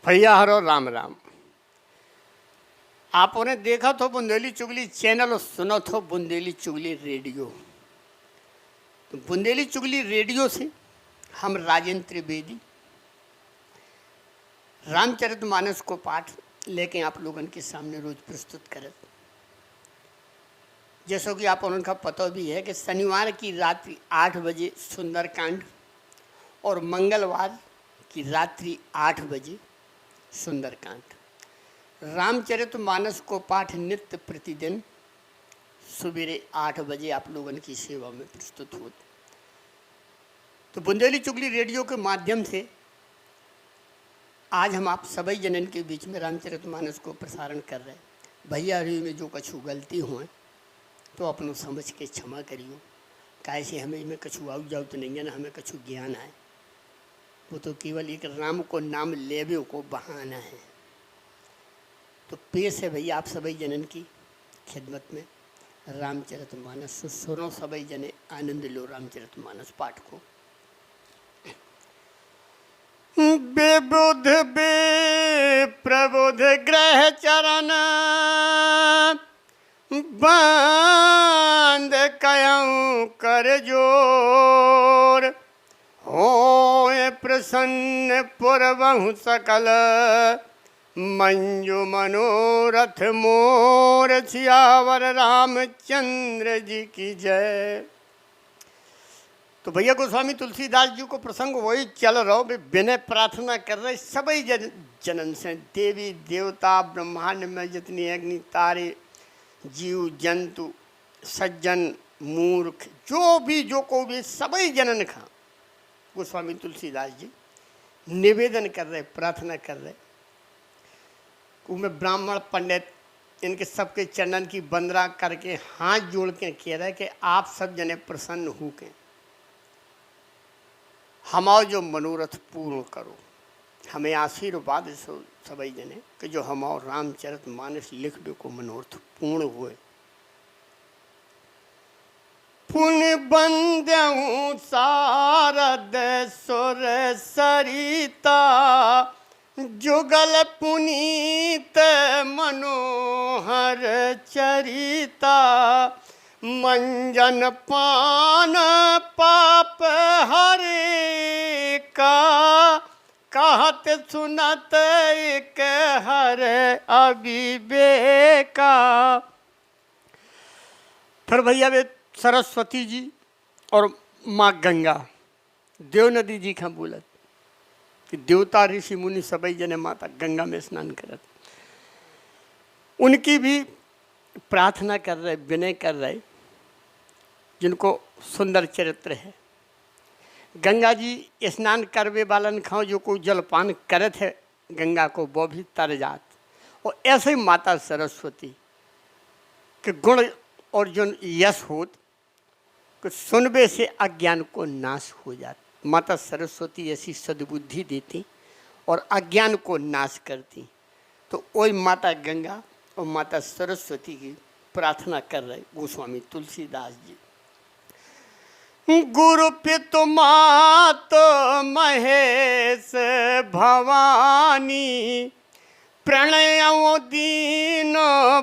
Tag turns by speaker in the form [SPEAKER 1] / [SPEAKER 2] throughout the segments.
[SPEAKER 1] भैया हरो राम राम। आपने देखा तो बुंदेली चुगली चैनल और सुना तो बुंदेली चुगली रेडियो। तो बुंदेली चुगली रेडियो से हम राजेंद्र त्रिवेदी रामचरितमानस को पाठ लेके आप लोगों के सामने रोज प्रस्तुत करें। जैसा कि आप उनका पता भी है कि शनिवार की रात्रि 8 बजे सुंदरकांड और मंगलवार की रात्रि 8 बजे सुंदरकांड। रामचरितमानस को पाठ नित्य प्रतिदिन सवेरे 8 बजे आप लोगों की सेवा में प्रस्तुत होते। तो बुंदेली चुगली रेडियो के माध्यम से आज हम आप सभी जनन के बीच में रामचरितमानस को प्रसारण कर रहे हैं। भैया हरी में जो कछु गलती हुए तो अपनों समझ के क्षमा करियो। कैसे हमें में कछु आउ जाओ तो नहीं है ना, हमें कछु ज्ञान आए, वो तो केवल एक राम को नाम लेवे को बहाना है। तो पेश है भैया आप सभी जनन की खिदमत में रामचरितमानस। सुनो सभी जने, आनंद लो रामचरितमानस पाठ को। बेबुध बे प्रबुध ग्रह चरण बंद कयऊं कर जोर, होए प्रसन्न पुरवहु सकल मंजू मनोरथ मोर, सियावर रामचंद्र जी की जय। तो भैया गोस्वामी तुलसीदास जी को प्रसंग वही चल रहा हो, विनय प्रार्थना कर रहे सभी जनन से, देवी देवता ब्रह्मांड में जितनी अग्नि तारे जीव जंतु सज्जन मूर्ख जो को भी सभी जनन खा गोस्वामी तुलसीदास जी निवेदन कर रहे, प्रार्थना कर रहे। उनमें ब्राह्मण पंडित इनके सबके चरणन की वंदना करके हाथ जोड़ के कह रहे कि आप सब जने प्रसन्न हो के हमारा जो मनोरथ पूर्ण करो। हमें आशीर्वाद सो सभी जने कि जो हमारा रामचरितमानस लिख दो को मनोरथ पूर्ण हुए। पुण्य बंदऊं सारद सुर सरिता, जुगल पुनीत मनोहर चरिता, मंजन पान पाप हरे का, कहत सुनत एक हर अविवेका। फिर भैया वे सरस्वती जी और माँ गंगा देव नदी जी का बोलत कि देवता ऋषि मुनि सभी जने माता गंगा में स्नान करत, उनकी भी प्रार्थना कर रहे, विनय कर रहे, जिनको सुंदर चरित्र है। गंगा जी स्नान करवे वालन खाओ जो कोई जलपान करे थे गंगा को वो भी तर जात। और ऐसे ही माता सरस्वती के गुण और जो यश होत कि सुनबे से अज्ञान को नाश हो जाता। माता सरस्वती ऐसी सद्बुद्धि देती और अज्ञान को नाश करती। तो वही माता गंगा और माता सरस्वती की प्रार्थना कर रहे गोस्वामी तुलसीदास जी। गुरु पितु मातो महेश भवानी, प्रणयो दीन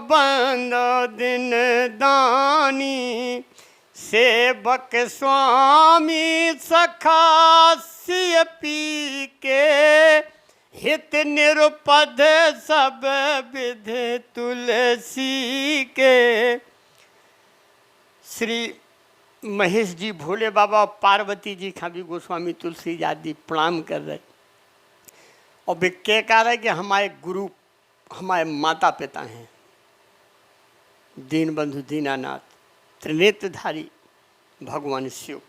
[SPEAKER 1] बंद दिन दानी, सेवक स्वामी सखा सिय पी के, हित निरुपद सब विध तुलसी के। श्री महेश जी भोले बाबा पार्वती जी का भी गोस्वामी तुलसीदास जी प्रणाम कर रहे और वे कह रहे हैं कि हमारे गुरु हमारे माता पिता हैं, दीन बंधु दीनानाथ त्रिनेत्रधारी भगवान शिव,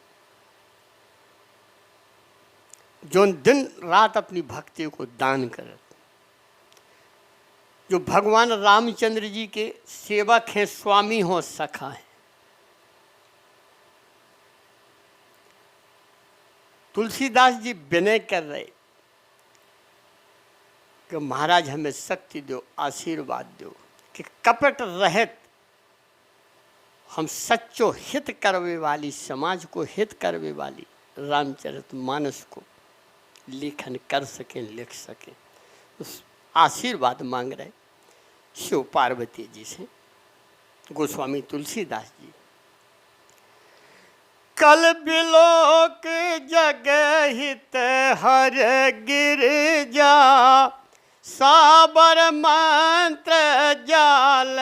[SPEAKER 1] जो दिन रात अपनी भक्ति को दान करत। जो भगवान रामचंद्र जी के सेवक हैं, स्वामी हो, सखा हैं। तुलसीदास जी विनय कर रहे कि महाराज हमें शक्ति दो, आशीर्वाद दो कि कपट रहित हम सच्चो हित करवे वाली, समाज को हित करवे वाली रामचरितमानस को लेखन कर सकें, लिख सकें। उस आशीर्वाद मांग रहे शिव पार्वती जी से गोस्वामी तुलसीदास जी। कल बिलोक जग हित हर गिरजा, साबर मंत्र जाल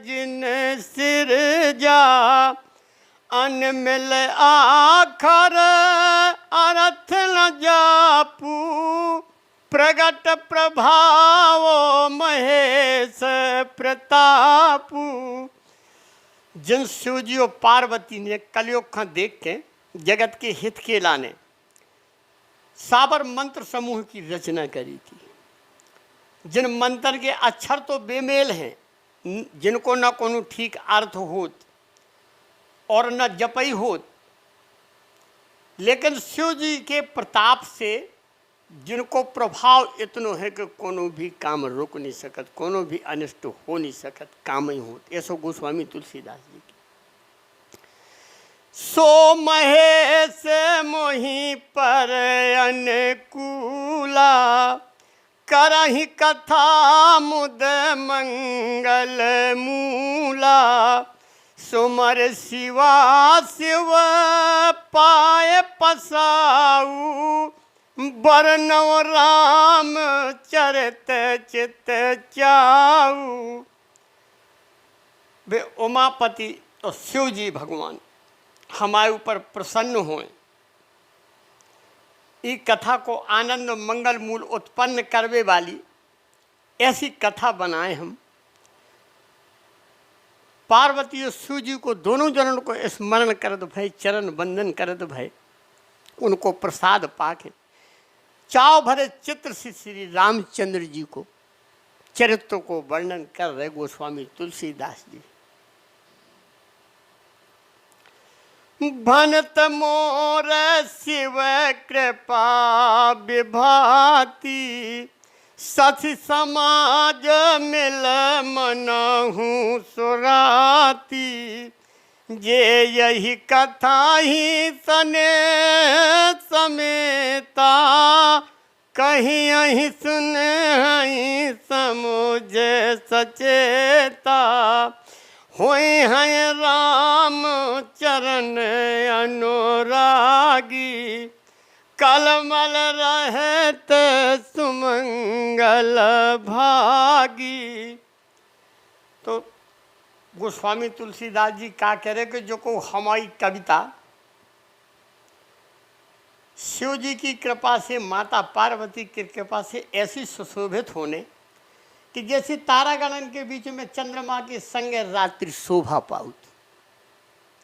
[SPEAKER 1] जिन सिरजा, अनमिल आखर अर्थ न जापू, प्रगट प्रभाव महेश प्रतापू। जिन शिव जी और पार्वती ने कलयुग का देख के जगत के हित के लाने साबर मंत्र समूह की रचना करी थी, जिन मंत्र के अक्षर तो बेमेल हैं, जिनको न कोनो ठीक अर्थ होत और न जपई होत, लेकिन शिव जी के प्रताप से जिनको प्रभाव इतनो है कि कोनो भी काम रुक नहीं सकत, कोनो भी अनिष्ट हो नहीं सकत, काम ही होत। ऐसो गोस्वामी तुलसीदास जी की। सो महेश मोहि पर अनुकूला, करहि कथा मुद मंगल मूला, सुमर शिवा शिव पाए पसाऊ, बरनव राम चरित चित चाऊ। वे उमापति और शिव जी भगवान हमारे ऊपर प्रसन्न हों, इस कथा को आनंद मंगल मूल उत्पन्न करवे वाली ऐसी कथा बनाए हम। पार्वती और शिव जी को दोनों जनों को स्मरण करत भय, चरण बंदन करत भय, उनको प्रसाद पाके चाव भरे चित्र से श्री रामचंद्र जी को चरित्र को वर्णन कर रहे गोस्वामी तुलसीदास जी। भनत मोर शिव कृपा विभाति, सखी समाज मिल मनहु सुराती, जे यही कथा ही सने समेता, कहीं अही सुने हई समुझे सचेता, होए हैं राम चरण अनुरागी, कलमल रहत सुमंगल भागी। तो गोस्वामी तुलसीदास जी क्या कह रहे कि जो को हमारी कविता शिव जी की कृपा से, माता पार्वती की कृपा से ऐसी सुशोभित होने कि जैसे तारागणन के बीच में चंद्रमा के संग रात्रि शोभा पाउत।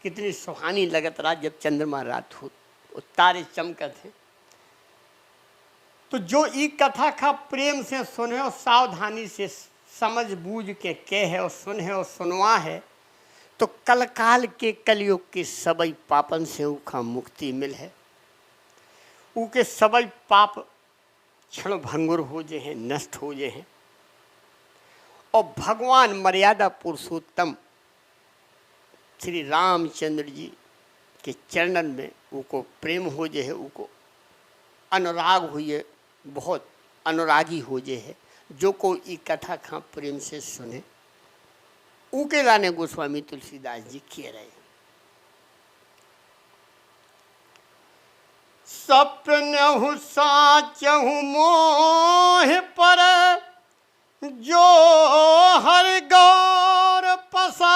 [SPEAKER 1] कितनी सुहानी लगत रात जब चंद्रमा रात हो, तारे चमकत हैं। तो जो ई कथा का प्रेम से सुने और सावधानी से समझ बूझ के कहे और सुने और सुनवा है, तो कल काल के कलयुग के सबई पापन से उखा मुक्ति मिल है। उके सबई पाप क्षण भंगुर हो जे हैं, नष्ट हो जे हैं, और भगवान मर्यादा पुरुषोत्तम श्री रामचंद्र जी के चरणन में उको प्रेम हो जे है, उको अनुराग हुए, बहुत अनुरागी हो जे है। जो को ई कथा खा प्रेम से सुने, उके लाने गोस्वामी तुलसीदास जी कह रहे। सपनहु साचहु मोह पर, जो हर गौर पसा,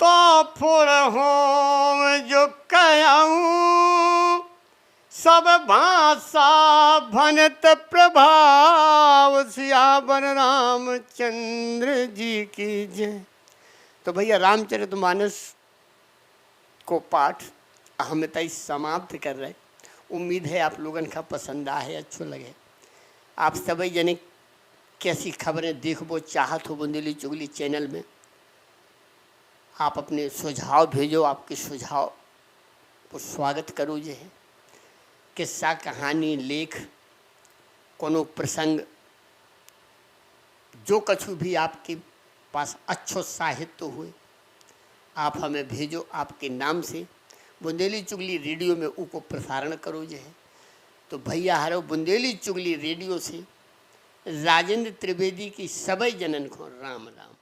[SPEAKER 1] तो फुर हो जो कहूँ, सब भाषा भनत प्रभाव, सियावर रामचंद्र जी की जय। तो भैया रामचरितमानस को पाठ हम तय समाप्त कर रहे। उम्मीद है आप लोगन का पसंद आए, अच्छो लगे। आप सभी जने कैसी खबरें देखबो चाहत हो बुंदेली चुगली चैनल में, आप अपने सुझाव भेजो। आपके सुझाव को स्वागत करो। जो है किस्सा, कहानी, लेख, कोनो प्रसंग, जो कछु भी आपके पास अच्छो साहित्य हुए आप हमें भेजो। आपके नाम से बुंदेली चुगली रेडियो में उको प्रसारण करो। जो है तो भैया हरो बुंदेली चुगली रेडियो से राजेंद्र त्रिवेदी की सबै जनन को राम राम।